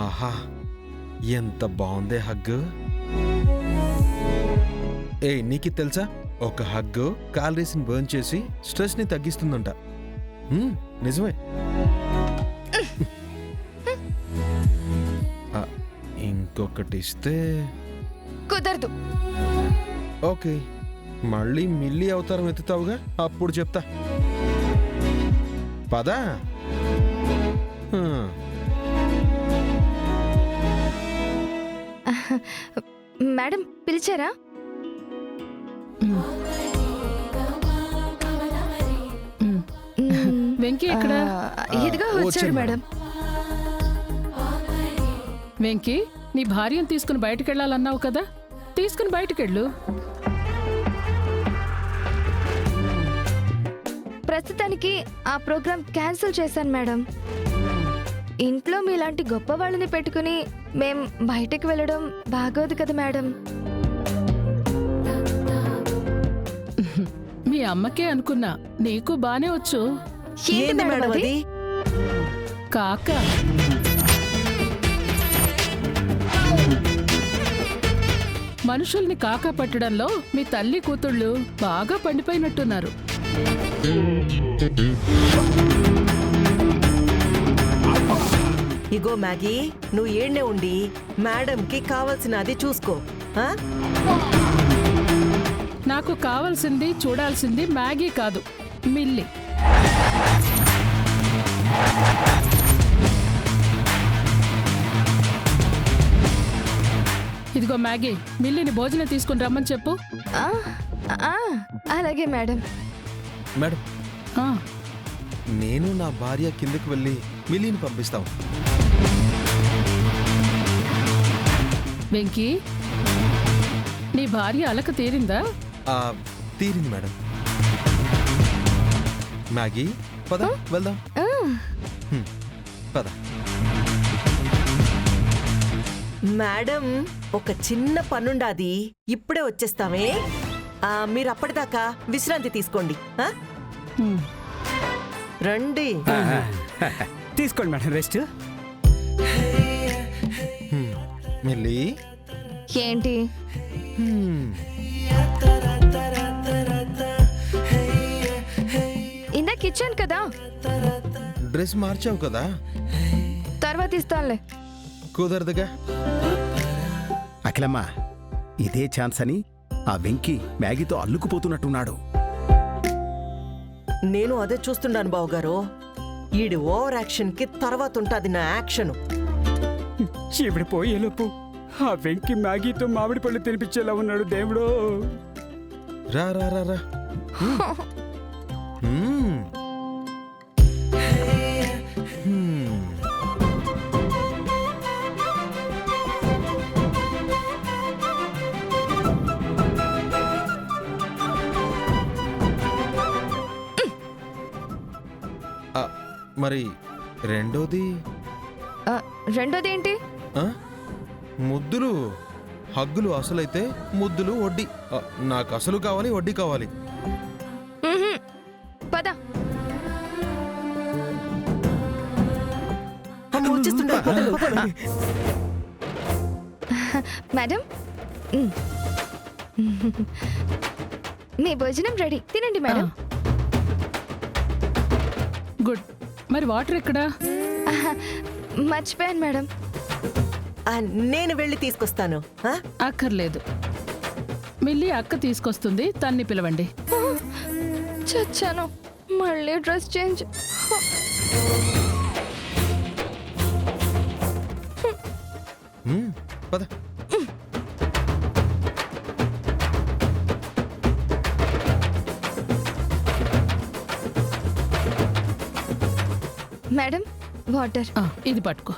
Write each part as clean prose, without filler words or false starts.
ఆహా, ఎంత బాగుందే హగ్. నీకు తెలుసా, ఒక హగ్ క్యాలరీస్ని బర్న్ చేసి స్ట్రెస్ని తగ్గిస్తుందంట. నిజమే. ఇంకొకటి ఇస్తే కుదరదు. ఓకే, మళ్ళీ మిల్లీ అవతారం ఎత్తుతావుగా, అప్పుడు చెప్తా. పదా. మేడం పిలిచారా? వెంకీ ఎక్కడ? ఇదిగా వచ్చాడు మేడం. వెంకీ, నీ భార్యను తీసుకుని బయటకెళ్ళాలన్నావు కదా, తీసుకుని బయటకెళ్ళు. ప్రస్తుతానికి ఆ ప్రోగ్రాం క్యాన్సిల్ చేశాను మేడం. ఇంట్లో మీలాంటి గొప్ప వాళ్ళని పెట్టుకుని మేం బయటకు వెళ్ళడం బాగోదు కదా మేడం. మీ అమ్మకే అనుకున్నా, నీకు బానే వచ్చు. ఏంటి మేడం అది? కాక మనుషుల్ని కాక పట్టడంలో మీ తల్లి కూతుళ్ళు బాగా పండిపోయినట్టున్నారు. ఇగో మ్యాగీ, నువ్వు ఏడ్నే ఉండి మేడంకి కావాల్సినది చూసుకో. నాకు కావాల్సింది చూడాల్సింది మ్యాగీ కాదు, మిల్లీ. ఇదిగో మ్యాగీ, మిల్లీని భోజనం తీసుకుని రమ్మని చెప్పు. అలాగే మేడం. మేడం, నేను నా భార్య కిందకి వెళ్ళి మిల్లీని పంపిస్తాం. వెంకీ, నీ భార్య అలక తీరిందా? తీరింది మేడం. మ్యాగీ, పద వెళ్దాం. పద. మేడం, ఒక చిన్న పనుండాది, ఇప్పుడే వచ్చేస్తామే. మీరు అప్పటిదాకా విశ్రాంతి తీసుకోండి. రండి. తీసుకోండి మేడం, రెస్ట్. మిల్లీ, ఏంటి? ఇందాక ఇచ్చాను కదా. డ్రెస్ మార్చావు కదా, తర్వాత ఇస్తానులే. కుదరదుగా. అఖిలమ్మ, ఇదే ఛాన్స్ అని ఆ వెంకీ మ్యాగీతో అల్లుకుపోతున్నట్టున్నాడు. నేను అదే చూస్తున్నాను బావగారు. ఈడి ఓవర్ యాక్షన్ కి తర్వాత ఉంటాది నా యాక్షన్. ఇప్పుడు పోయేలోపు ఆ వెంకీ మ్యాగీతో మామిడి పళ్ళు తినిపించేలా ఉన్నాడు దేవుడు. రా రా రా రా. మరి రెండోది ఏంటి? ముద్దులు హగ్గులు అసలైతే ముద్దులు వడ్డీ. నాకు అసలు కావాలి, వడ్డీ కావాలి. పద. మేడం, మీ భోజనం రెడీ, తినండి మేడం. గుడ్. మరి వాటర్ ఎక్కడా? మర్చిపోయాను మేడం. నేను వెళ్ళి తీసుకొస్తాను. అక్కర్లేదు, మిల్లీ అక్క తీసుకొస్తుంది, తన్ని పిలవండి. చచ్చాను, మళ్ళీ డ్రెస్ చేంజ్. పద. Madam, water. ఇది పట్టుకో.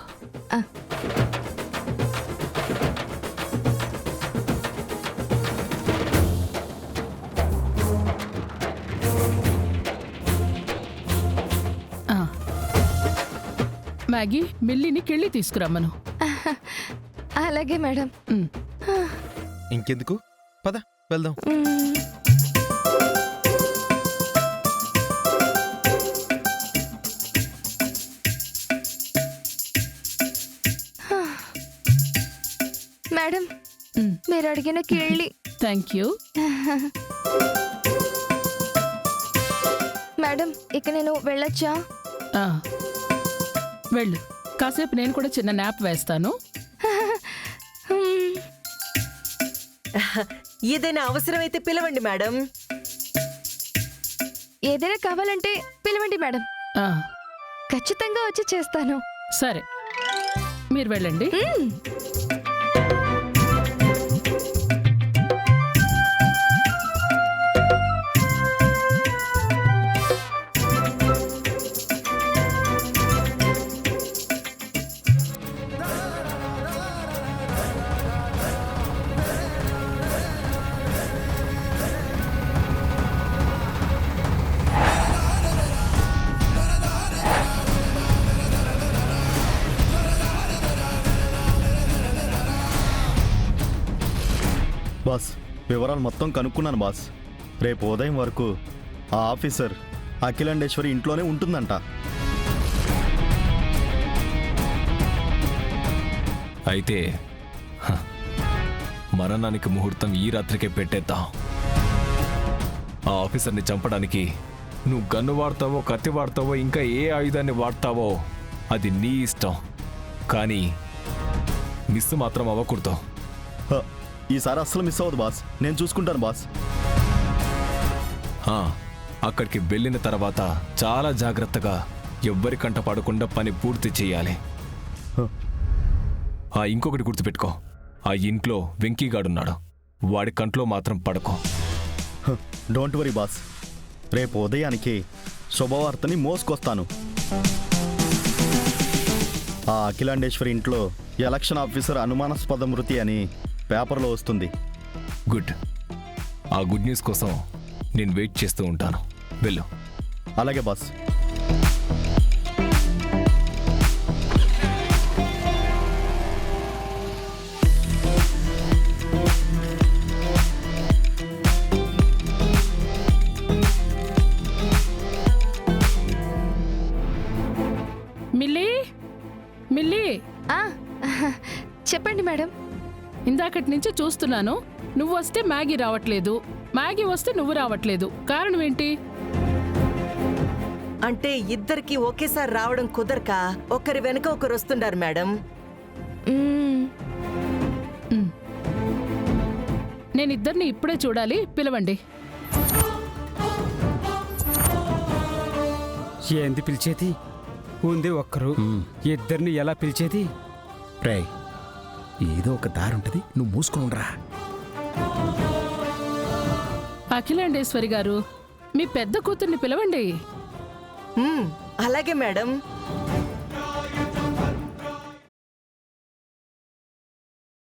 మ్యాగీ, మిల్లీని కెళ్ళి తీసుకురమ్మను. అలాగే మేడం. ఇంకెందుకు, పద వెళ్దాం. మేడం మ్, మీరు అడిగిన కేళి. Thank you. మేడం ఇక నేను వెళ్ళొచ్చా? ఆ, వెళ్ళు. కాసేపు నేను కూడా చిన్న న్యాప్ వేస్తాను. హ్మ్. ఏదైనా అవసరమైతే పిలవండి మేడం. ఏదైనా కావాలంటే పిలవండి మేడం, ఆ, ఖచ్చితంగా వచ్చి చేస్తాను. సరే, మీరు వెళ్ళండి. మ్. బాస్, వివరాలు మొత్తం కనుక్కున్నాను బాస్. రేపు ఉదయం వరకు ఆ ఆఫీసర్ అఖిలాండేశ్వరి ఇంట్లోనే ఉంటుందంట. అయితే మరణానికి ముహూర్తం ఈ రాత్రికే పెట్టేద్దాం. ఆ ఆఫీసర్ని చంపడానికి నువ్వు గన్ను వాడతావో, కత్తి వాడతావో, ఇంకా ఏ ఆయుధాన్ని వాడతావో అది నీ ఇష్టం. కానీ మిస్ మాత్రం అవ్వకూడదు. హ, ఈసారి అస్సలు మిస్ అవ్వదు బాస్. నేను చూసుకుంటాను బాస్. అక్కడికి వెళ్ళిన తర్వాత చాలా జాగ్రత్తగా ఎవ్వరి కంట పడకుండా పని పూర్తి చేయాలి. హ. ఇంకొకటి గుర్తుపెట్టుకో, ఆ ఇంట్లో వెంకీగాడున్నాడు. వాడి కంట్లో మాత్రం పడకో. Don't worry boss. రేపు ఉదయానికి శుభవార్తని మోసుకొస్తాను. ఆ అఖిలాండేశ్వరి ఇంట్లో ఎలక్షన్ ఆఫీసర్ అనుమానాస్పద మృతి అని పేపర్లో వస్తుంది. గుడ్. ఆ గుడ్ న్యూస్ కోసం నేను వెయిట్ చేస్తూ ఉంటాను. వెళ్ళు. అలాగే బాస్. మిల్లీ, మిల్లీ, ఆ, చెప్పండి మేడం. ఇందాకటి నుంచి చూస్తున్నాను. నువ్వు వస్తే మ్యాగీ రావట్లేదు, మ్యాగీ వస్తే నువ్వు రావట్లేదు. కారణం ఏంటి? అంటే ఇద్దరికి ఒకేసారి రావడం కుదరక ఒకరి వెనక ఒకరు వస్తున్నారు మేడం. మ్. నేను ఇద్దరిని ఇప్పుడే చూడాలి. పిలవండి. ఏంది పిలిచేది? ఉంది ఒక్కరు, ఇద్దరిని ఎలా పిలిచేది? రేయ్, ఏదో ఒక దారి ఉంటుంది, నువ్వు మూసుకోనరా. అఖిలాండేశ్వరి గారు, మీ పెద్ద కూతుర్ని పిలవండి. అలాగే మేడం.